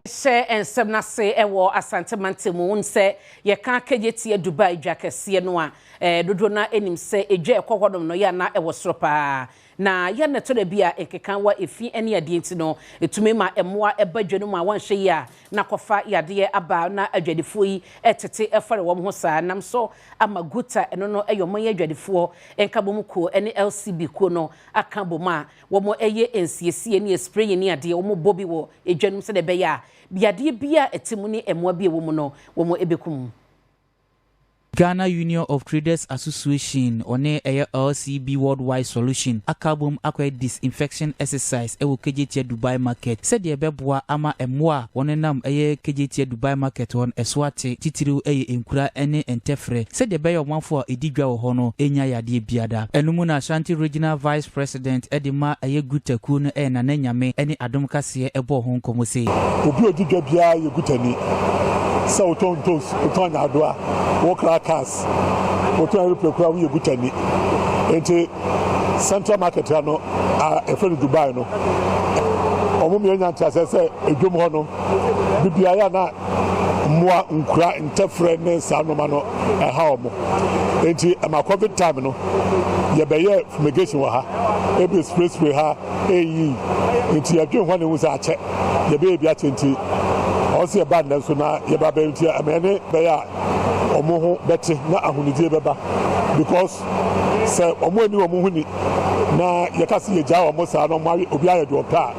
Share and semna say ewo asante mantemu unse ye kan kejeti Dubai jakese no a dodo na enim se eje ekwohodom no ya na ewo soropa na ye ne to da bia enkekan wa efi ene ade nti no etume ma emoa ebadwenu ma wan hye ya na kofa yade aba na adwadefo yi etete efare wo ho saa nam so ama GUTA eno no eyomo ye adwadefo enkabom ko ene LCB ko no aka boma wo mo eye ensiesie ne spray ne ade wo mo bobi wo edwanum se de be ya biade bia etimu ne emoa bia wo mu no wo mo ebekum. Ghana Union of Traders Association one LCB Worldwide Solution akabum akwa disinfection exercise ewo KGT Dubai market said ye beboa ama emwa one nam KGT Dubai market on eswate titiru enkura ene entefre said ye beyo manfo edidwa wo ho no enya yade biada enumu na Ashanti Regional Vice President Edima GUTA ku no na nanyame ene Adom Kasee ebo ho nkomo sei obi odidwa bia ye GUTA ni sa otontos otonya adoa wokra cars otonya repekura we GUTA ni enti Central Market no efere Dubai no omume enya ntiasese edwom ho no bibia ya na moa nkura ntefre ne sanoma no ha omo enti ama COVID time no ye beye fumigation wa ha ebi spray ha eyi enti adwom ho ne wusa ache ye be bia tenti also bad na so na ye ba be enti amene be ya omo ho beti na ahunidie beba because say omo ani omo hu ni na ye ka se ye ja omo sa no ma obi aye do pa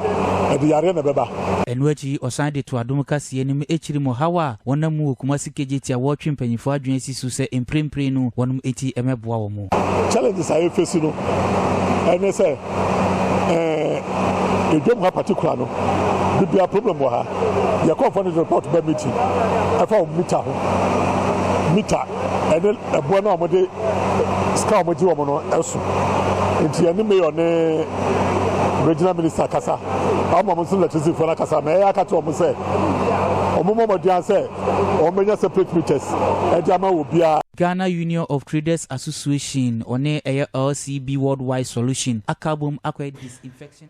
e de yare na beba enwachi osande to Adom Kasee nim echiri mo hawa wonamu Kumasi KGT a wotwe mpanyifo adwen sisu se emprempre no wonum eti emeboa wo mo challenges I face no ene say the game ha particular no bibia problem wa ha ye come for the report by meeting afa meter ho meter ene ebo na omode ska omoji wo no eso enti ene mayor ne regional minister kasa ama mo sun electricity for kasa na ya ka to mo say omomodian say omenya separate meters e di ama wo bia. Ghana Union of Traders Association one LCB Worldwide Solution akabum akwa disinfection